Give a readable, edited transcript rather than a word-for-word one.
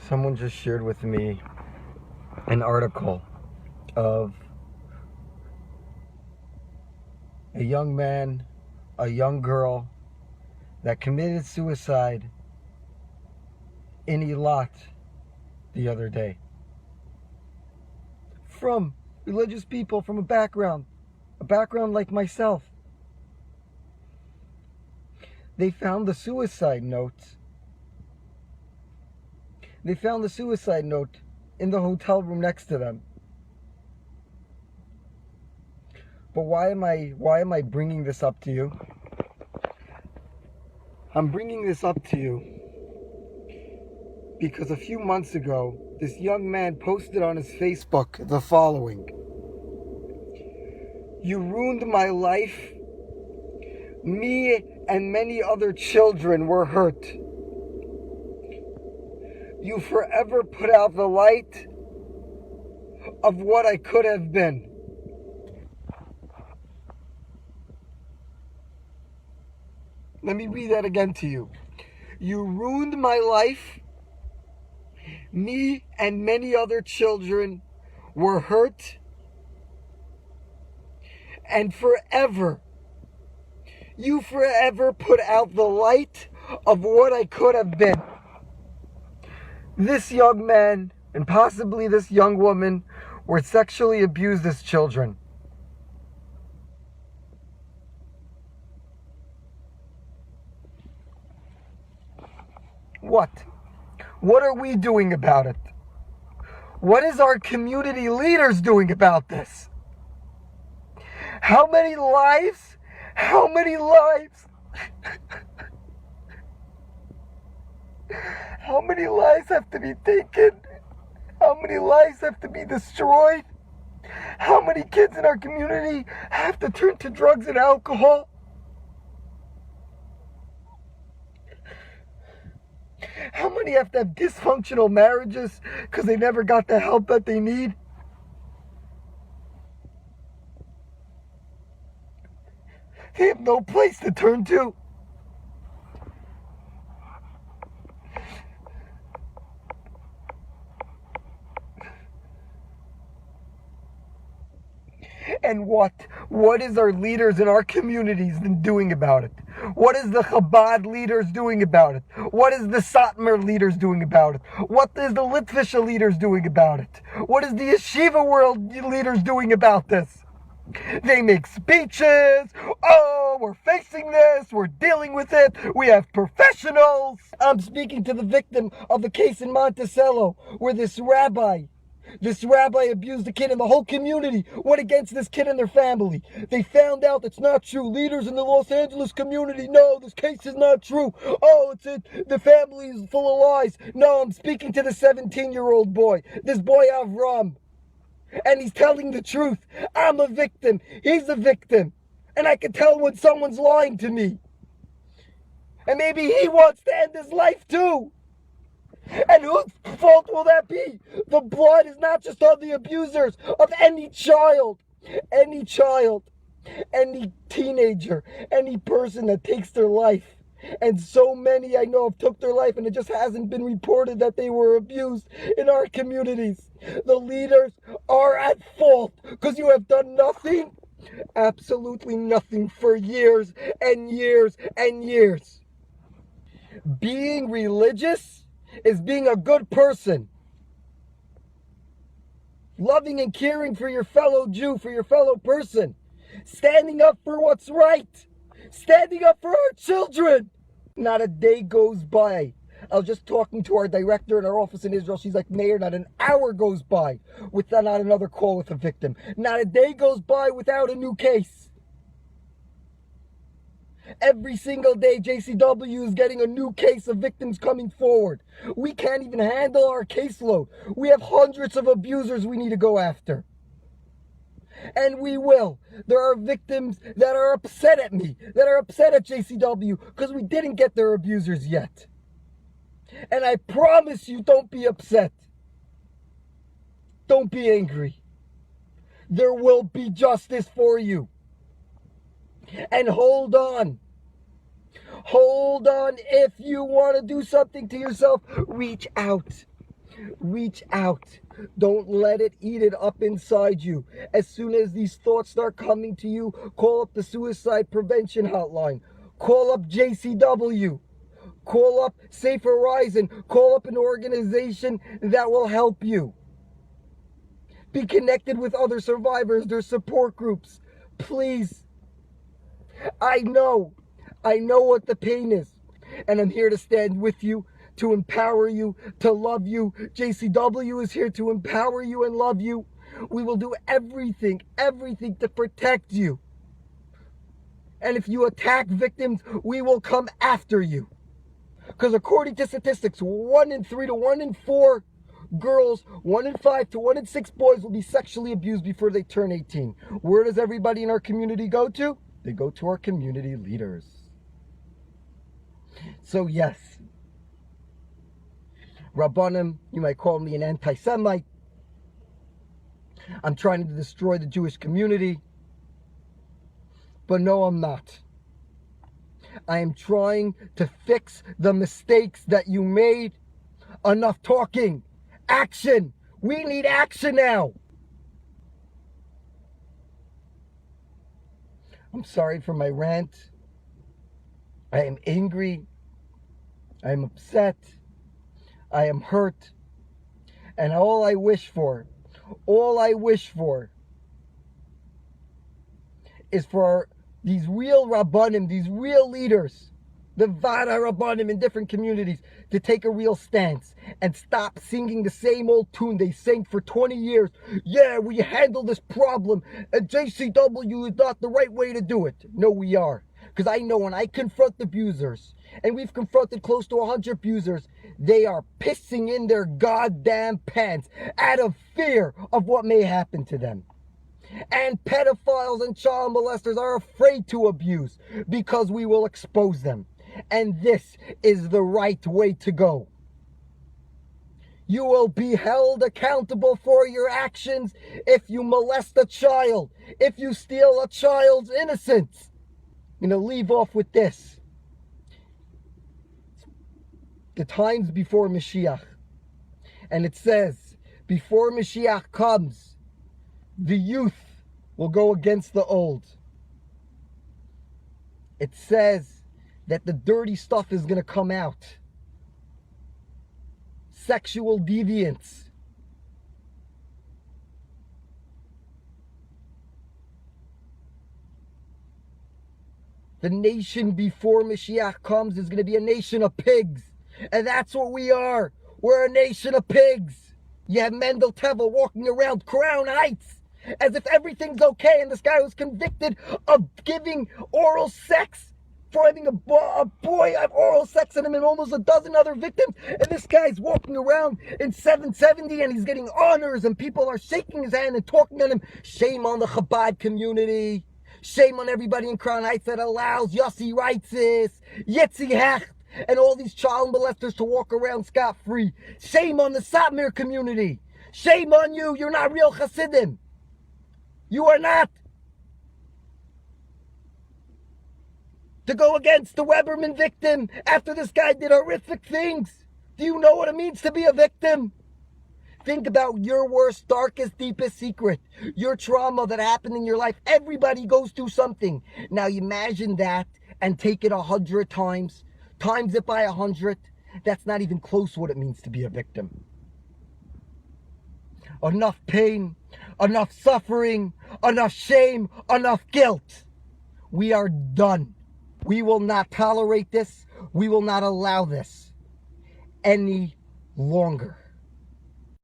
Someone just shared with me an article of a young man, a young girl that committed suicide in Eilat the other day. From religious people, from a background like myself. They found the suicide note. They found the suicide note in the hotel room next to them. But why am I bringing this up to you? I'm bringing this up to you because a few months ago, this young man posted on his Facebook the following: "You ruined my life. Me and many other children were hurt. You forever put out the light of what I could have been." Let me read that again to you. "You ruined my life. Me and many other children were hurt. And you forever put out the light of what I could have been." This young man and possibly this young woman were sexually abused as children. What are we doing about it? What is our community leaders doing about this? How many lives How many lives have to be taken? How many lives have to be destroyed? How many kids in our community have to turn to drugs and alcohol? How many have to have dysfunctional marriages because they never got the help that they need? They have no place to turn to. And what is our leaders in our communities doing about it? What is the Chabad leaders doing about it? What is the Satmar leaders doing about it? What is the Litvisha leaders doing about it? What is the Yeshiva world leaders doing about this? They make speeches. Oh, we're facing this. We're dealing with it. We have professionals. I'm speaking to the victim of the case in Monticello where this rabbi abused a kid, and the whole community went against this kid and their family. They found out it's not true. Leaders in the Los Angeles community, no, this case is not true. Oh, the family is full of lies. No, I'm speaking to the 17-year-old boy, this boy Avram. And he's telling the truth. I'm a victim. He's a victim. And I can tell when someone's lying to me. And maybe he wants to end his life too. And whose fault will that be? The blood is not just on the abusers of any child, any teenager, any person that takes their life. And so many I know have took their life, and it just hasn't been reported that they were abused in our communities. The leaders are at fault because you have done nothing, absolutely nothing for years and years and years. Being religious is being a good person. Loving and caring for your fellow Jew, for your fellow person. Standing up for what's right. Standing up for our children. Not a day goes by. I was just talking to our director in our office in Israel. She's like, "Meyer, not an hour goes by without not another call with a victim. Not a day goes by without a new case. Every single day, JCW is getting a new case of victims coming forward. We can't even handle our caseload. We have hundreds of abusers we need to go after. And we will. There are victims that are upset at me, that are upset at JCW because we didn't get their abusers yet. And I promise you, don't be upset. Don't be angry. There will be justice for you. And hold on. Hold on. If you want to do something to yourself, reach out. Reach out. Don't let it eat it up inside you. As soon as these thoughts start coming to you, call up the suicide prevention hotline. Call up JCW. Call up Safe Horizon. Call up an organization that will help you. Be connected with other survivors, their support groups. Please. I know what the pain is. And I'm here to stand with you, to empower you, to love you. JCW is here to empower you and love you. We will do everything to protect you. And if you attack victims, we will come after you. Because according to statistics, 1 in 3 to 1 in 4 girls, 1 in 5 to 1 in 6 boys will be sexually abused before they turn 18. Where does everybody in our community go to? They go to our community leaders. So yes, Rabbanim, you might call me an anti-Semite. I'm trying to destroy the Jewish community. But no, I'm not. I am trying to fix the mistakes that you made. Enough talking. Action. We need action now. I'm sorry for my rant. I am angry. I am upset. I am hurt. And all I wish for is for these real Rabbanim, these real leaders, the Vada Rabbanim in different communities, to take a real stance and stop singing the same old tune they sang for 20 years. Yeah, we handle this problem, and JCW is not the right way to do it. No, we are. Because I know when I confront the abusers, and we've confronted close to 100 abusers, they are pissing in their goddamn pants out of fear of what may happen to them. And pedophiles and child molesters are afraid to abuse because we will expose them. And this is the right way to go. You will be held accountable for your actions if you molest a child, if you steal a child's innocence. I'm going to leave off with this. The times before Mashiach. And it says, before Mashiach comes, the youth will go against the old. It says that the dirty stuff is going to come out. Sexual deviance. The nation before Mashiach comes is going to be a nation of pigs. And that's what we are. We're a nation of pigs. You have Mendel Tevel walking around Crown Heights as if everything's okay, and this guy was convicted of giving oral sex, for having a boy have oral sex on him and almost a dozen other victims, and this guy's walking around in 770 and he's getting honors and people are shaking his hand and talking on him. Shame on the Chabad community. Shame on everybody in Crown Heights that allows Yossi Reitzis, Yitzi Hecht, and all these child molesters to walk around scot-free. Shame on the Satmar community. Shame on you. You're not real Hasidim. You are not. To go against the Weberman victim after this guy did horrific things. Do you know what it means to be a victim? Think about your worst, darkest, deepest secret. Your trauma that happened in your life. Everybody goes through something. Now imagine that and take it 100 times. Times it by 100. That's not even close to what it means to be a victim. Enough pain, enough suffering, enough shame, enough guilt. We are done. We will not tolerate this. We will not allow this any longer.